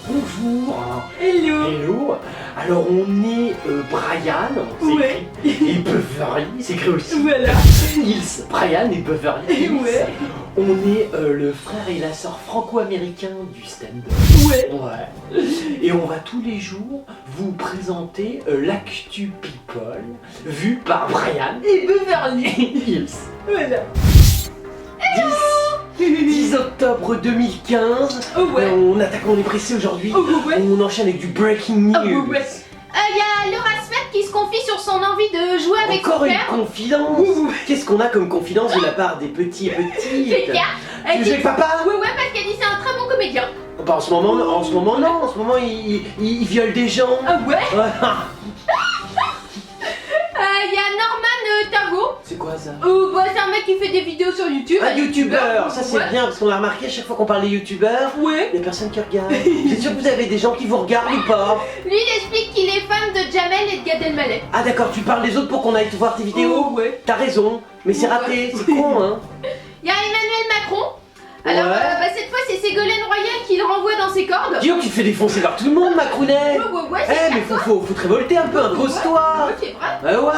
Bonjour. Hello. Hello. Alors on est Brian, c'est Ouais. écrit, et Beverly, c'est écrit aussi. Voilà. Nils, Brian et Beverly. Hills. Ouais. On est le frère et la sœur franco-américain du stand-up. Ouais. Ouais. Et on va tous les jours vous présenter l'actu people vu par Brian Et Beverly. Hills. Voilà. 10 octobre 2015. Oh ouais. On attaque, on est pressé aujourd'hui. Oh ouais. On enchaîne avec du breaking news. Ah ouais. Y a Laura Smith qui se confie sur son envie de jouer avec Encore son une frère. confidence. Ouh. Qu'est-ce qu'on a comme confidence de la part des petits et petites? C'est clair. Tu veux jouer avec papa? Ouais, parce qu'elle dit c'est un très bon comédien. Bah, en ce moment non. En ce moment il viole des gens. Ah ouais. Voilà. Y a Norman Tavo. C'est quoi ça? C'est un mec qui fait des vidéos sur YouTube. Un youtubeur, ça c'est Ouais. bien parce qu'on a remarqué à chaque fois qu'on parle des youtubeurs, Ouais. il y a personne qui regarde. Vous êtes sûr que vous avez des gens qui vous regardent ou pas? Lui, il explique qu'il est fan de Jamel et de Gad Elmaleh. Ah d'accord, tu parles des autres pour qu'on aille te voir tes vidéos? Oh ouais. T'as raison, mais c'est raté, c'est con hein. Y a Emmanuel Macron. Alors, Ouais. cette fois, c'est Ségolène Royal qui le renvoie dans ses cordes. Dis donc, tu te fais défoncer par tout le monde, Macrounet. Ouais, Eh, c'est mais faut te révolter un peu, impose-toi. Ouais, c'est vrai. Ouais.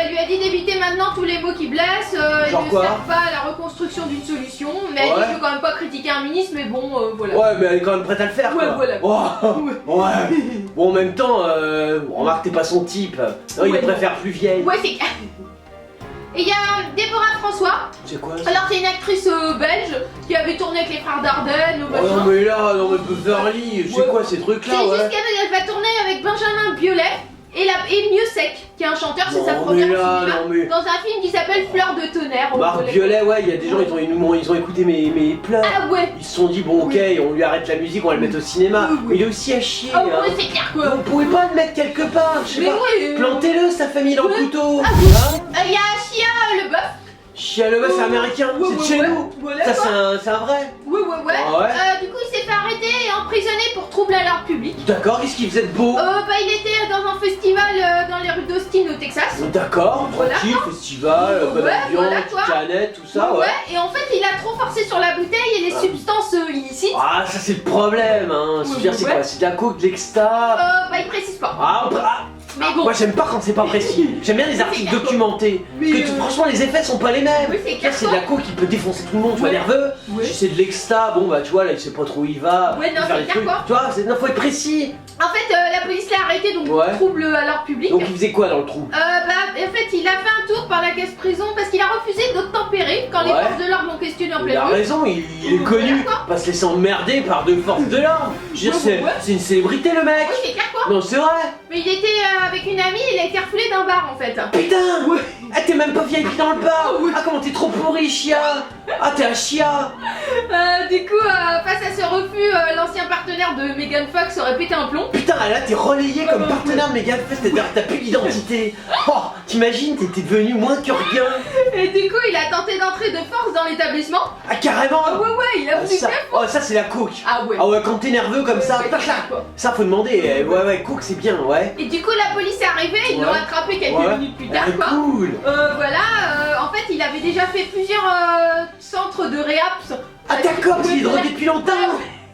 Elle lui a dit d'éviter maintenant tous les mots qui blessent, Genre ils ne quoi servent pas à la reconstruction d'une solution, mais elle Ouais. dit que quand même pas critiquer un ministre, mais bon, voilà. Ouais, mais elle est quand même prête à le faire, Ouais, quoi. voilà. Ouais. Bon, en même temps, remarque, t'es pas son type. Non, il Ouais, préfère plus vieille. Ouais, c'est clair. Et il y a Déborah François, C'est quoi ça? alors c'est une actrice belge qui avait tourné avec les frères Dardenne, Oh non, mais là, non, mais Beverly, c'est Ouais. quoi ces C'est trucs-là, juste ouais? qu'elle va tourner avec Benjamin Biolay et Mieux Sec, qui est un chanteur, c'est sa Non, première mais au là, cinéma, non, mais. dans un film qui s'appelle Fleur de tonnerre. Marc Violet, ouais, il y a des gens, ils ont écouté mes pleurs. Ah ouais. Ils se sont dit, bon, ok, on lui arrête la musique, on va le mettre au cinéma. Oui. Mais il est aussi à chier. Ah hein. ouais, c'est clair quoi. Vous pouvez pas le mettre quelque part, je sais Mais pas. ouais. Plantez-le, sa famille dans le Ouais. couteau. Ah Hein? Il y a Chia Leboeuf. Chia le c'est américain, c'est de chez nous. Voilà, Ça, quoi. c'est un vrai. Ouais. Ah ouais. Du coup, il s'est fait arrêter et emprisonné pour trouble à l'ordre public. D'accord, qu'est-ce qu'il faisait de beau? Il était dans un festival dans les rues d'Austin au Texas. D'accord, Voilà. tranquille, festival, bonne Ouais, ambiance, voilà, petite quoi. canette, tout ça, ouais. Et en fait, il a trop forcé sur la bouteille et les substances illicites. Ah, ça c'est le problème, hein. Ouais, C'est-à-dire, c'est ouais. quoi? C'est de la coke, de l'exta. Il précise pas. Mais bon. Moi j'aime pas quand c'est pas précis. J'aime bien les articles documentés. Mais, Parce que franchement, les effets sont pas les mêmes. Oui, c'est clair. C'est de la coke qui peut défoncer tout le monde, tu vois, Ouais. nerveux. Ouais. Si c'est de l'exta, bon bah tu vois, là il sait pas trop où il va. Ouais, il non, va faire c'est des clair, trucs. quoi. Tu vois, non, faut être précis. En fait, la police l'a arrêté donc Ouais. trouble à l'ordre public. Donc il faisait quoi dans le trou? En fait, il a fait un tour par la caisse prison parce qu'il a refusé d'obtempérer quand les Ouais. forces de l'ordre l'ont questionné en Il pleine a nuit. raison, il est Ouais, connu. d'accord. Pas se laisser emmerder par deux forces de l'ordre. Je veux dire, Ouais. c'est une célébrité le mec. Oui, c'est clair quoi. Non, c'est vrai. Mais il était avec une amie, il a été refoulé d'un bar en fait. Putain. Ah, t'es même pas VIP dans le bar. Ouais. Ah, comment t'es trop pourri, Chia. Ah, t'es un Chia. Du coup, face à ce refus, l'ancien partenaire de Megan Fox aurait pété un plomb. Putain, là t'es relayé comme partenaire de Megan Fox, c'est-à-dire que t'as plus d'identité. Oh, t'imagines, t'es devenu moins que rien. Et du coup, il a tenté d'entrer de force dans l'établissement. Ah, carrément. Ouais, il a Ah, voulu ça, faire. oh, ça c'est la coke. Ah ouais. Ah ouais, quand t'es nerveux comme ça, Ouais, tac, c'est là. clair, quoi. Ça faut demander. Ouais, coke c'est bien, ouais. Et du coup, la police est arrivée, ils l'ont Ouais. attrapé quelques Ouais. minutes plus tard, Ah, quoi. cool. En fait, il avait déjà fait plusieurs centres de réaps. Ah d'accord, parce qu'il est drôle Ouais. depuis longtemps.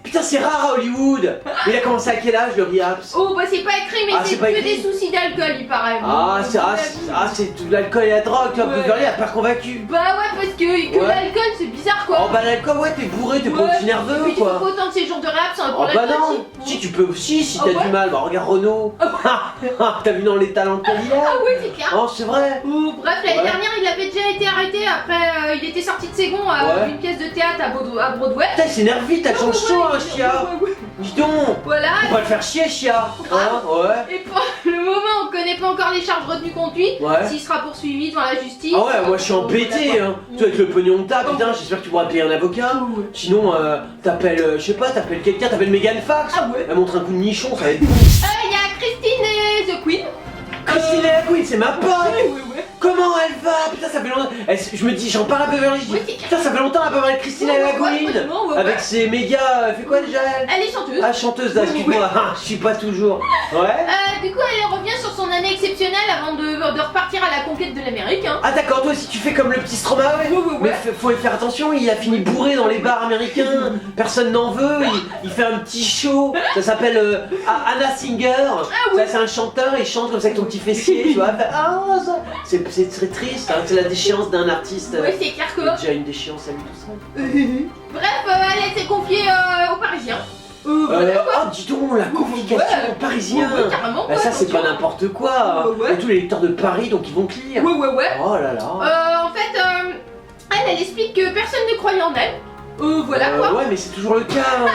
Putain, c'est rare à Hollywood. Il a commencé à quel âge le Riaps? C'est pas écrit, mais Ah, c'est c'est pas que écrit. des soucis d'alcool, il paraît. C'est tout l'alcool et la drogue, tu vois, Ouais. Beverly a peur convaincu. Bah ouais, parce que Ouais. l'alcool, c'est bizarre, quoi. Oh bah l'alcool, ouais, t'es bourré, t'es pas Ouais. aussi nerveux, Et puis, tu quoi. peux pas autant de ces jours de réaps sans Oh pour bah l'alcool, non, si tu peux, si Ah t'as ouais du mal, bah regarde Renault. T'as vu dans les talents qu'il a? Ah oui, c'est clair. Oh c'est vrai. Bref, l'année Ouais. dernière, il avait déjà été arrêté. Après, il était sorti de ses gonds à Ouais. une pièce de théâtre à Broadway. Putain, il s'énerve vite, elle change chaud, hein, Chia. Ouais. Dis donc, Voilà. faut pas le faire chier, Chia. Hein, ouais. Et pour le moment, on connaît pas encore les charges retenues contre lui. Ouais. S'il sera poursuivi devant la justice. Ah ouais, moi je suis embêté, Voilà, hein. quoi. Toi avec le pognon de ta, putain, j'espère que tu pourras payer un avocat. Ouais. Sinon, t'appelles, je sais pas, t'appelles quelqu'un, t'appelles Megan Fox. Ah ouais. Elle montre un coup de nichon, ça va être bon. Il y a Christine et The Queen. Christine Queen, c'est ma pote. Ouais. Comment elle va? Putain, ça fait longtemps. Je me dis, j'en parle à Beverly, je dis, Oui, c'est clair. putain, ça fait longtemps qu'elle a pas parlé de Christine Ouais, Queen. franchement, ouais, Avec ouais. ses méga. Elle fait quoi déjà elle? Elle est chanteuse. Ah, chanteuse, là, excuse-moi, je suis pas toujours. Ouais. du coup, elle revient sur son année exceptionnelle avant de repartir à la conquête de l'Amérique. Hein. Ah d'accord, toi aussi tu fais comme le petit Stromae. Ouais. Mais faut faire attention, il a fini bourré dans les bars américains, personne n'en veut, il fait un petit show, ça s'appelle Anna Singer, ça c'est un chanteur, il chante comme ça avec ton petit fessier, tu vois, c'est très triste, hein. C'est la déchéance d'un artiste. Oui, c'est clair que... Il a déjà une déchéance à lui tout seul. Bref, elle s'est confiée aux Parisiens. Oh dis donc, la communication parisien. Ouais, carrément, ça c'est pas n'importe quoi. Ouais. Et tous les lecteurs de Paris donc ils vont te lire. Ouais. Oh là là. En fait, elle explique que personne ne croyait en elle. Voilà quoi. Ouais mais c'est toujours le cas.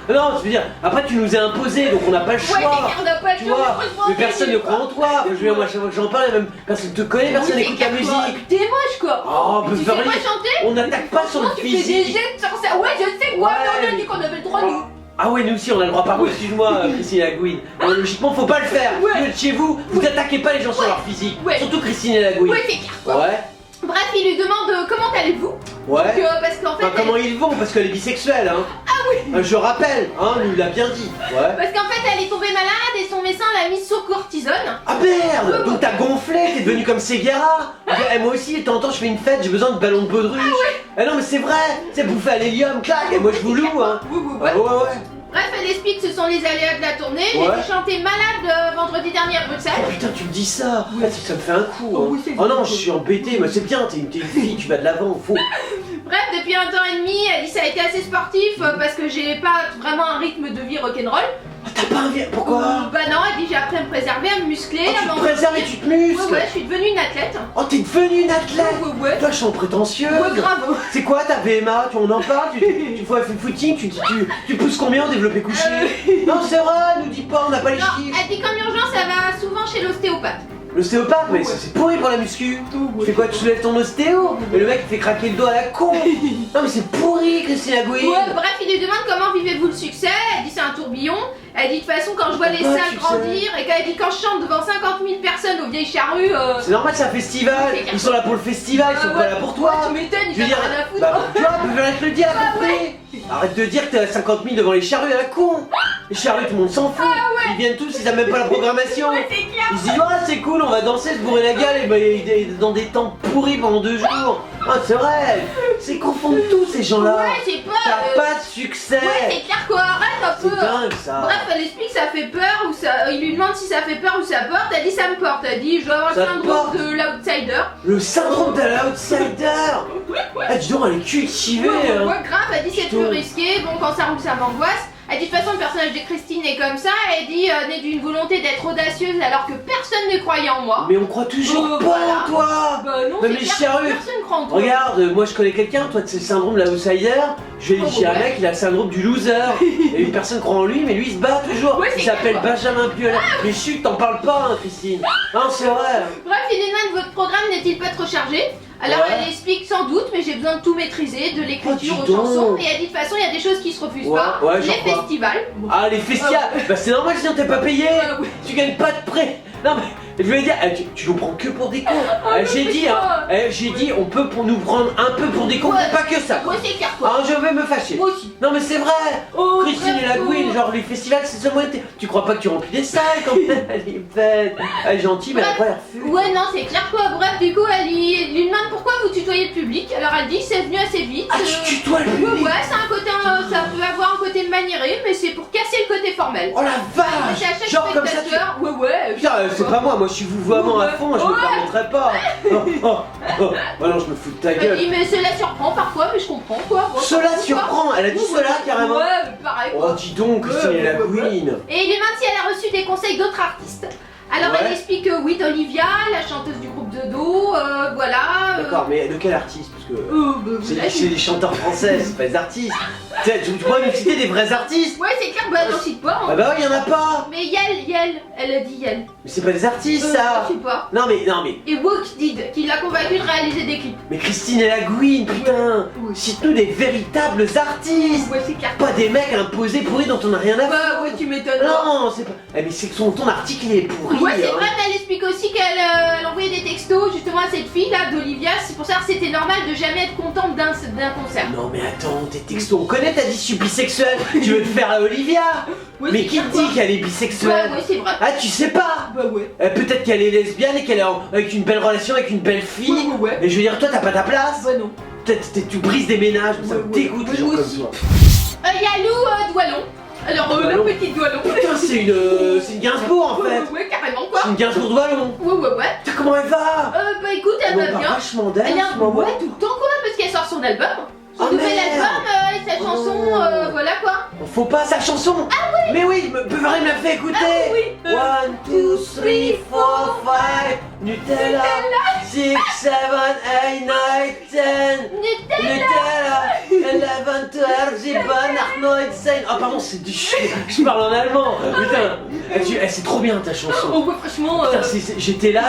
Non, je veux dire, après tu nous as imposé donc on n'a pas le choix. Ouais, c'est clair, on n'a pas le Tu choix. vois, mais personne ne croit en toi. Je veux dire, moi chaque fois que j'en parle, même personne te connaît, personne n'écoute la musique. T'es moche quoi. Oh, Tu sais pas chanter. on n'attaque pas sur le Tu fais des physique. jets sur ça. Ouais, je sais quoi. Ouais. Mais on a dit qu'on avait le droit nous. Ah ouais, nous aussi on a le droit, pardon, excuse-moi Christine Lagouine. Logiquement faut pas le faire. Ouais. Vous êtes chez vous, vous attaquez pas les gens sur leur physique. Ouais. Surtout Christine Lagouine. Ouais, c'est clair quoi. Ouais. Bref, il lui demande comment allez-vous. Ouais. Parce qu'en fait. Enfin, comment ils vont parce qu'elle est bisexuelle hein. Ah oui. Je rappelle, hein, nous l'a bien dit. Ouais. Parce qu'en fait, elle est tombée malade et son médecin l'a mise sous cortisone. Ah merde! Donc t'as gonflé, t'es devenu comme Ségara! Moi aussi, de temps en temps, je fais une fête, j'ai besoin de ballons de baudruche! Ah non, mais c'est vrai! C'est bouffer à l'hélium, clac! Et moi, je vous loue, hein! Ouais. Ouais. Bref, elle explique que ce sont les aléas de la tournée. J'ai Ouais. été chantée malade vendredi dernier à Bruxelles. Oh putain, tu me dis ça! Ça me fait un coup! Oh, Hein. oui, c'est Oh non, cool. je suis embêté, mais c'est bien, t'es une fille, tu vas de l'avant, faut! Bref, depuis 1 an et demi, elle dit ça a été assez sportif parce que j'ai pas vraiment un rythme de vie rock'n'roll. Oh, t'as pas envie? Pourquoi? Bah non, elle dit j'ai appris à me préserver, à me muscler, Oh, à tu te m'entraîner. préserves et tu te muscles! Ouais, je suis devenue une athlète. Oh, t'es devenue une athlète! Ouais. Toi, je suis prétentieuse! Ouais, grave. C'est quoi ta VMA? On en parle? Tu fais le footing? Tu pousses combien en développé couché? Non, c'est vrai, nous dis pas, on n'a pas les Non, chiffres! elle dit qu'en urgence, elle va souvent chez l'ostéopathe. L'ostéopathe, mais c'est pourri pour la muscu. Tu fais quoi? Tu soulèves ton ostéo? Mais le mec il fait craquer le dos à la con. Non mais c'est pourri, Christine Lagouine. Ouais, bref, il lui demande comment vivez-vous le succès. Elle dit c'est un tourbillon. Elle dit de toute façon quand je vois les Ah, salles succès. grandir et qu'elle dit quand je chante devant 50 000 personnes aux vieilles charrues. C'est normal, c'est un festival. C'est Ils sont là pour le festival, ils sont pas là pour toi. Tu m'étonnes, Je veux ils dire, en ont rien à foutre. bah, tu vois, peut rien te le dire à peu près. Arrête de dire que t'es à 50 000 devant les charrues à la con. Les charrues, tout le monde s'en fout. Ils viennent tous, ils savent même pas la programmation. Ouais, c'est clair. Ils se disent, ouais, c'est cool, on va danser, se bourrer la gueule et dans des temps pourris pendant 2 jours. Ah, c'est vrai. C'est confondre tous ces gens-là. Ouais, c'est pas. T'as pas de succès. Ouais, c'est clair quoi, arrête un peu. C'est dingue ça. Bref, elle explique que ça fait peur ou ça. Il lui demande si ça fait peur ou ça porte. Elle dit ça me porte. Elle dit je dois avoir le Ça te syndrome porte. de l'outsider. Le syndrome de l'outsider. Ah, dis donc, elle est cultivée. hein. Ouais, grave, elle dit c'est Putain. plus risqué. Bon, quand ça roule, ça m'angoisse. Elle dit de toute façon, le personnage de Christine est comme ça. Elle dit né d'une volonté d'être audacieuse alors que personne ne croyait en moi. Mais on croit toujours pas Voilà. en toi. Bah non, Même c'est les clair, charrues. personne croit en toi. Regarde, moi je connais quelqu'un, toi c'est le syndrome de l'outsider. Je vais Oh, chez un ouais. mec, il a le syndrome du loser. Et une personne croit en lui, mais lui il se bat toujours. Ouais, Il c'est s'appelle clair, quoi. Benjamin Biolay. Mais chut, t'en parles pas, hein, Christine. Non, c'est vrai. Bref, il lui demande votre programme n'est-il pas trop chargé. Alors Ouais. elle explique sans doute, mais j'ai besoin de tout maîtriser, de l'écriture Oh, aux dis donc. chansons. Et elle dit de toute façon, il y a des choses qui se refusent Ouais, pas. ouais, Les genre quoi festivals. Ah, les festivals. Bah c'est normal, sinon t'es pas payé. Ouais. Tu gagnes pas de prêt. Non, mais je vais dire, tu nous prends que pour des cons. J'ai dit, hein, j'ai dit, on peut pour nous prendre un peu pour des cons, Ouais. mais pas que ça. Ouais, c'est clair quoi. Ah, je vais me fâcher. Moi aussi. Non mais c'est vrai. Oh, Christine et bref, Lagouine, genre les festivals c'est seulement été. Tu crois pas que tu remplis des salles quand même? Elle est bête. Elle est gentille mais elle a pas l'air fou. Ouais, non, c'est clair quoi. Bref, du coup, elle lui demande pourquoi vous tutoyez le public. Alors elle dit c'est venu assez vite. Ah tu tutoies le public. Ouais, c'est un côté, ça peut avoir un côté maniéré, mais c'est pour casser le côté formel. Oh la C'est à vache. chaque Genre comme ça tu... spectateur. Ouais. Putain c'est pas moi c'est vouvoiement à fond, je me Ouais. permettrais pas. Oh non je me fous de ta Elle gueule. dit mais cela surprend parfois, mais je comprends quoi. Bon, Cela pourquoi surprend, elle a dit cela carrément. Ouais, pareil quoi. Oh dis donc Christine et Lagouine. Et il lui demande si elle a reçu des conseils d'autres artistes. Alors Ouais. elle explique que oui, d'Olivia, la chanteuse du groupe de Do, voilà. D'accord mais de quel artiste? Parce que Bah, c'est des chanteurs français, c'est pas des artistes. Tu pourrais nous citer des vrais artistes? Ouais, c'est clair, bah n'en cite pas. Ah Hein. bah ouais y'en a pas. Mais Yel, elle a dit Yel. Mais c'est pas des artistes ça. Je sais pas. Non mais Et Wook Did, qui l'a convaincu de réaliser des clips. Mais Christine et Lagouine, putain. Ouais. Cite-nous des véritables artistes. Ouais, c'est clair. Pas des mecs imposés pourris dont on a rien à Bah foutre. ouais, tu m'étonnes. Non, c'est pas. Eh mais c'est que ton article il est pourri. Ouais, c'est hein. vrai, mais elle explique aussi qu'elle envoyait des textos justement à cette fille là d'Olivia. C'est pour ça que c'était normal de jamais être contente d'un concert. Non mais attends, tes textos, on connaît, t'as dit je suis bisexuelle. Tu veux te faire à Olivia? Ouais, Mais c'est qui clair, te dit quoi. qu'elle est Ouais, bisexuelle? ouais, c'est vrai. Ah, tu sais pas? Bah ouais. Peut-être qu'elle est lesbienne et qu'elle est avec une belle relation avec une belle fille. Ouais. Mais je veux dire, toi t'as pas ta place. Bah non. Peut-être tu brises des ménages, ça me dégoûte les gens moi comme aussi. toi. Y a Lou Doualon. Alors, Doualon. la petite Doualon. Putain, c'est une Gainsbourg en fait. Ouais, carrément quoi. C'est une Gainsbourg de Wallon. Ouais. Putain, comment elle va? Bah écoute, elle On va parle bien. vachement d'elle Elle en a ce moment. ouais, tout le temps quoi, parce qu'elle sort son album. Son Oh, nouvel merde. album et sa chanson, Oh. voilà quoi. Faut pas sa chanson. Ah oui. Mais oui, Beverly me l'a fait écouter. Ah oui. 1, 2, 3, 4, 5 Nutella 6, 7, 8, 9, 10 Nutella 11, 12, 7, 8, 9, 10. Ah pardon, c'est du chien. Je parle en allemand. Putain, c'est trop bien ta chanson. Oh ouais, franchement. Putain, j'étais là,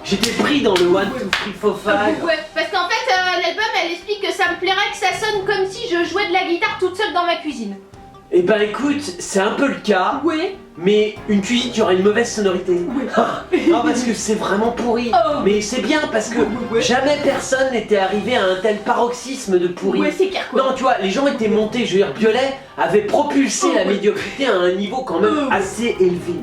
j'étais pris dans le 1, 2, 3, 4, 5. Ouais, parce qu'en fait, l'album elle explique que ça me plairait que ça sonne comme si je jouais de la guitare toute seule dans ma cuisine. Eh ben écoute, c'est un peu le cas. Ouais. Mais une cuisine, tu auras une mauvaise sonorité. Non, parce que c'est vraiment pourri. Oh. Mais c'est bien parce que Ouais. jamais personne n'était arrivé à un tel paroxysme de pourri. Ouais, c'est clair quoi. Non, tu vois, les gens étaient montés, je veux dire, Biolay avait propulsé la ouais. médiocrité à un niveau quand même assez élevé.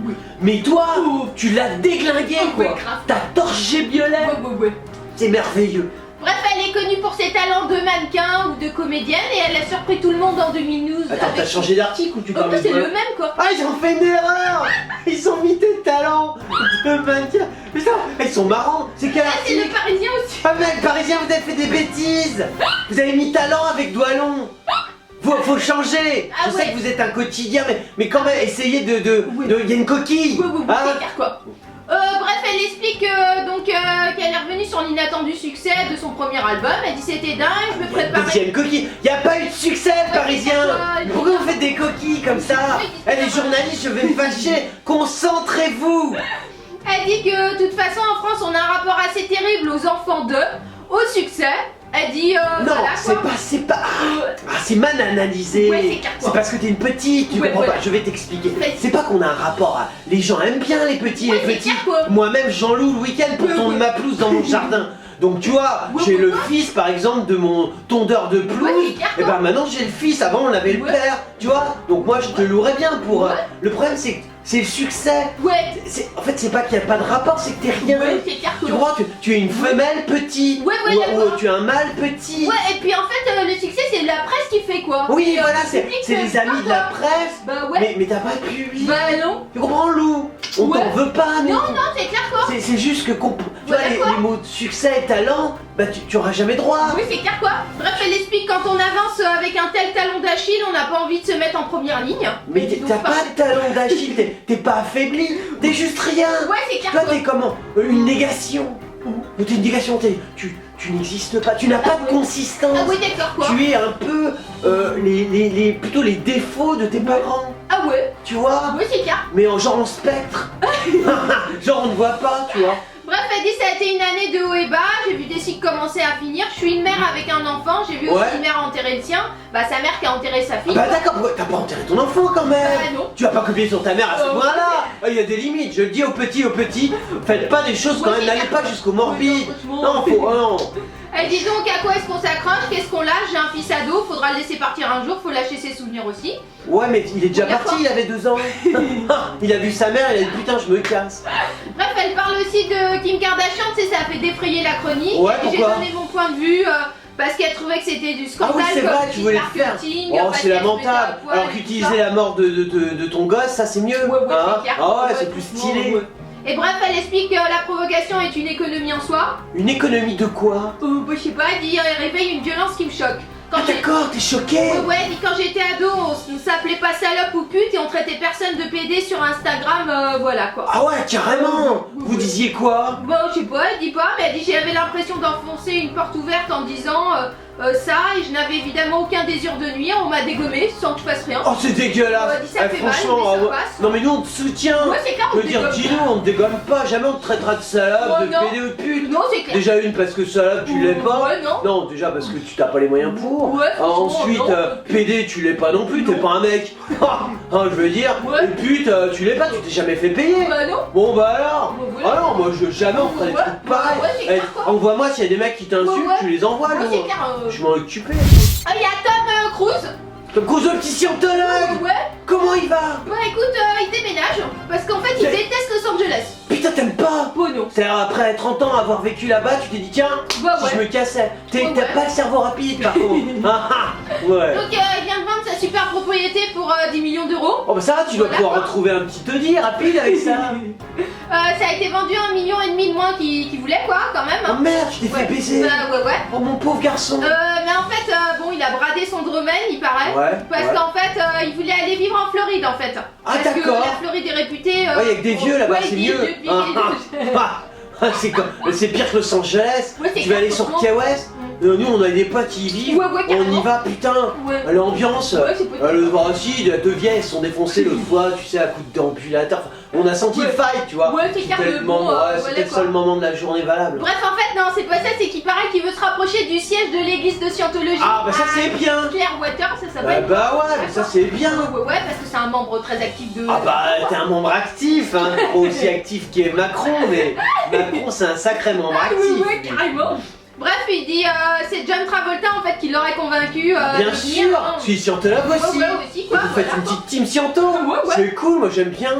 Mais toi, tu l'as déglingué Ouais, quoi. grave. T'as torché Biolay. Ouais. C'est merveilleux. Bref, elle est connue pour ses talents de mannequin ou de comédienne et elle a surpris tout le monde en 2012. Attends, avec t'as son- changé d'article ou tu Oh, parles c'est de le même quoi. Ah, ils ont fait une erreur. Ils ont mis tes talents de maintien. Putain, ils sont marrants. C'est quel Ah, c'est article? le parisien aussi. Ah mec, parisien, vous avez fait des bêtises. Vous avez mis talent avec Doualon. Faut changer. Ah Je ouais. sais que vous êtes un quotidien, mais quand même, essayez de... Il y a une coquille. Ouais, Hein? c'est clair quoi. Bref, elle explique qu'elle est revenue sur l'inattendu succès de son premier album. Elle dit c'était dingue, je me Il y a préparais. une coquille. Il n'y a pas eu de succès, le parisien. Ouais, Pourquoi vous faites des coquilles comme ça? Eh, les journalistes, je vais me fâcher. Concentrez-vous. Elle dit que de toute façon en France on a un rapport assez terrible aux enfants d'eux, au succès. Elle dit Non, voilà quoi. c'est pas... Ah, c'est mal analysé. Ouais, c'est clair, quoi. C'est parce que t'es une petite, tu Ouais, comprends voilà. pas. Je vais t'expliquer. Vas-y. C'est pas qu'on a un rapport à... Les gens aiment bien les petits, Ouais, les c'est petits. clair, quoi. Moi-même, j'en loue le week-end pour Ouais, tondre ouais. ma pelouse dans mon jardin. Donc tu vois, Ouais, j'ai ouais, le ouais. fils par exemple de mon tondeur de Ouais, pelouse. c'est clair, Et quoi. ben maintenant j'ai le fils, avant on avait le Ouais. père, tu vois. Donc moi je te louerais bien pour... Ouais. Le problème c'est le succès. Ouais, En fait c'est pas qu'il n'y a pas de rapport, c'est que t'es rien. ouais, c'est clair Tu quoi. comprends, tu es une femelle petite. Ouais, ou d'accord. tu es un mâle petit. Ouais, et puis en fait le succès c'est la presse qui fait quoi. Oui, Et, voilà, le c'est public, les amis de la quoi. presse. Bah ouais. Mais t'as pas de public. Bah non. Tu comprends, Lou? On Ouais. t'en veut pas, nous. Non, c'est clair quoi. C'est juste que, tu vois, Ouais, les d'accord. mots de succès et talent, bah tu auras jamais droit. Oui, c'est clair quoi. Bref, elle explique quand on avance avec un tel talon d'Achille, on n'a pas envie de se mettre en première ligne. Mais Et donc, t'as pas de talent d'Achille, t'es pas affaibli, t'es juste rien. Ouais, c'est clair Toi, quoi. t'es comment? Une négation. T'es une négation, tu n'existes pas, tu n'as pas de ouais. consistance. Ah oui, d'accord quoi. Tu es un peu plutôt les défauts de tes parents, Ah ouais. tu vois? Oui, c'est clair. Mais genre en spectre. Genre on ne voit pas, tu vois. Bref, elle dit ça a été une année de haut et bas, j'ai vu des cycles commencer à finir, je suis une mère avec un enfant, j'ai vu Ouais. aussi une mère enterrer le sien, bah sa mère qui a enterré sa Ah fille. bah d'accord, pourquoi t'as pas enterré ton enfant quand même? Bah non. Tu vas pas copier sur ta mère à ce Ouais. point-là. Il y a des limites, je le dis aux petits, faites pas des choses quand Ouais, même, c'est n'allez d'accord. pas jusqu'au morbide. Ouais, Non, faut... non. Elle dit donc à quoi est-ce qu'on s'accroche, qu'est-ce qu'on lâche, j'ai un fils ado, faudra le laisser partir un jour, faut lâcher ses souvenirs aussi. Ouais, mais il est déjà Ouais, parti, il avait 2 ans. Il a vu sa mère, il a dit putain, je me casse. Bref, elle parle aussi de Kim Kardashian, tu sais, ça a fait défrayer la chronique. Ouais, J'ai pourquoi donné mon point de vue parce qu'elle trouvait que c'était du Ah scandale oui, c'est comme vrai, tu voulais le faire. marketing, Oh, parce c'est qu'elle se mettait lamentable. à poil Alors et tout qu'utiliser ça. la mort de ton gosse, ça c'est mieux. Ouais, hein. c'est clair. Ah ouais, c'est plus franchement, stylé. ouais. Et bref, elle explique que la provocation est une économie en soi. Une économie de quoi? Bah, je sais pas, elle dit elle réveille une violence qui me choque. Ah d'accord, t'es choqué. Ouais, elle dit quand j'étais ado, on s'appelait pas salope ou pute et on traitait personne de PD sur Instagram, voilà quoi. Ah ouais, carrément. Vous disiez quoi? Bon, je sais pas, elle dit pas, mais elle dit j'avais l'impression d'enfoncer une porte ouverte en disant ça, et je n'avais évidemment aucun désir de nuire, on m'a dégommé sans que je fasse rien. Oh, c'est dégueulasse. On m'a dit ça fait mal, franchement, mais ça ouais. passe. Non mais nous on te soutient. Moi c'est clair, Je on veux dire, dégomme dis-nous, on te dégomme pas, jamais on te traitera de salope, Oh, de non. pédé ou de pute. Non, c'est clair. Déjà une parce que salope tu l'es pas. Ouais, non. Non, déjà parce que tu t'as pas les moyens pour. Ouais, franchement, Ensuite, non. PD tu l'es pas non plus, t'es Non. pas un mec. Je veux dire, Ouais. et pute tu l'es pas, tu t'es jamais fait payer. Bah non. Bon bah alors. Bah, voilà. Ah non, moi je jamais on ferait des Ouais. trucs pareils. Ouais, c'est clair, quoi. Envoie-moi s'il y a des mecs qui t'insultent, Ouais, ouais. tu les envoies Moi nous. c'est clair. Je m'en occupais. Ah, il y a Tom Cruise. Comme cause le petit scientologue. Ouais. Comment il va? Bah écoute, il déménage parce qu'en fait il J'ai- déteste Los Angeles. Putain t'aimes pas? Oh non. C'est-à-dire après 30 ans avoir vécu là-bas, tu t'es dit tiens, Bah si je ouais. me cassais. Ouais, T'as ouais. pas le cerveau rapide par contre. Ouais. Donc il vient de vendre sa super propriété pour 10 millions d'euros. Oh bah ça va, tu dois Voilà, pouvoir quoi. retrouver un petit taudis rapide avec ça. Ça a été vendu à 1,5 million de moins qu'il voulait quoi quand même. Oh Hein. merde, je t'ai fait Ouais. baiser. Bah ouais. Oh mon pauvre garçon. Mais en fait, bon, il a bradé son domaine, il paraît. Ouais. Parce ouais. qu'en fait, il voulait aller vivre en Floride en fait. Ah, Parce que d'accord. la Floride est réputée. Ouais, y'a que des vieux là-bas, ouais, c'est des mieux. vieux, des vieux. C'est pire que Los Angeles. Ouais, c'est Tu vas clair, aller sur franchement. Key West. Nous on a des potes qui y vivent. Ouais, on y carrément. va, putain. Ouais. L'ambiance. Ouais, c'est possible. Le voici, deux vieilles sont défoncées l'autre fois, tu sais, à coups d'ambulateur. On a senti Ouais. le fight, tu vois. Ouais, c'est clair, C'était mais le bon, moment, ouais, voilà, c'était le quoi. seul moment de la journée valable. Bref, en fait, non, c'est pas ça, c'est qu'il paraît qu'il veut se rapprocher du siège de l'église de Scientologie. Ah bah ça c'est bien. Clearwater, ça s'appelle. Bah ouais, mais ça c'est bien. Ouais, parce que c'est un membre très actif de. Ah bah t'es un membre actif, hein. Pas aussi actif qu'est Macron, mais Macron c'est un sacré membre Ah, actif. ouais, carrément. Bref, il dit c'est John Travolta en fait qui l'aurait convaincu. Bien de venir, sûr, hein. je suis scientologue aussi. Ouais, aussi quoi. Vous faites voilà, une quoi. petite team sciento. Ouais. C'est cool, moi j'aime bien.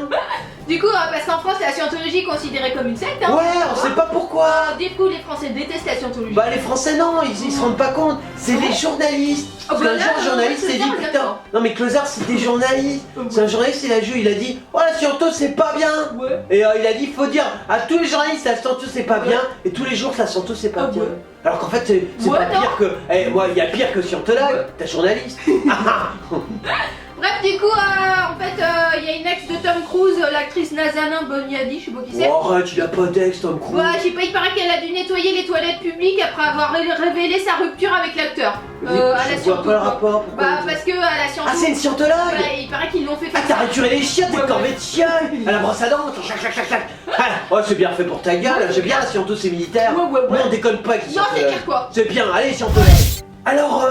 Du coup, parce qu'en France, la Scientologie est considérée comme une secte. Hein, Ouais, on sait pas pourquoi. Du coup, les Français détestent la Scientologie. Bah les Français non, ils se rendent pas compte. C'est les journalistes. Parce bah qu'un là, jour, un journaliste ouais, s'est c'est dit ça, putain. d'accord. Non mais Closer c'est des journalistes. C'est un journaliste, il a dit oh la Sciento c'est pas bien. Ouais. Et il a dit faut dire à tous les journalistes la Sciento c'est pas Ouais. bien et tous les jours la Sciento c'est pas Ah bien. ouais. Alors qu'en fait c'est Ouais, pas non. pire que. Eh moi il y a pire que Scientologue, Ouais. t'as journaliste. Bref, du coup, en fait, il y a une ex de Tom Cruise, l'actrice Nazanin Boniadi, je sais pas qui c'est. Oh arrête, il a pas d'ex Tom Cruise. Ouais, je sais pas, il paraît qu'elle a dû nettoyer les toilettes publiques après avoir révélé sa rupture avec l'acteur. À la Je vois Sciento. pas le rapport. Pourquoi Bah, il- parce que à la Sciento. Ah c'est une Scientologue. Ouais, il paraît qu'ils l'ont fait Ah faire t'as ça. récuré les chiottes, Ouais, t'es corvée de chiottes. À la brosse à dents, chac chac chac chac. Ah, oh c'est bien fait pour ta gueule, j'aime bien la Sciento c'est militaire. Ouais. Mais on déconne pas avec les Non, c'est Scientologues. clair quoi. C'est bien, allez Scientologue. Alors,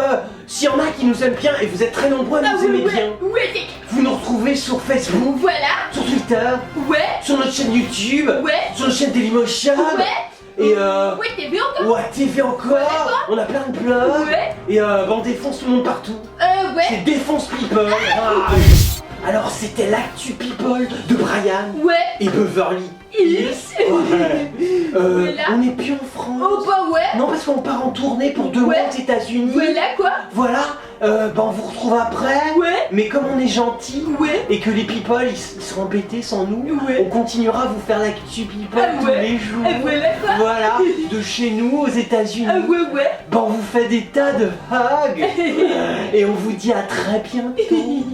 s'il y en a qui nous aiment bien, et vous êtes très nombreux à nous aimer bien, ouais, c'est- vous nous retrouvez sur Facebook, Voilà, sur Twitter, ouais, sur notre chaîne YouTube, ouais, sur notre chaîne Dailymotion, ouais. et Ouais, t'es bien encore. ouais, TV encore, on a plein de blogs, Ouais, et bah, on défonce tout le monde partout. ouais, C'est Défonce People. Ah. Alors, c'était l'actu People de Brian ouais. et Beverly. Yes. Ouais. Voilà. On n'est plus en France. Oh bah ouais. Non, parce qu'on part en tournée pour 2 mois Ouais. aux États-Unis. Voilà quoi. Voilà, bah on vous retrouve après. Ouais, Mais comme on est gentil ouais, et que les people ils seront embêtés sans nous, ouais. on continuera à vous faire l'actu people Ah tous ouais. les jours. Voilà quoi. Voilà, de chez nous aux États-Unis. Ouais. Bah on vous fait des tas de hugs et on vous dit à très bientôt.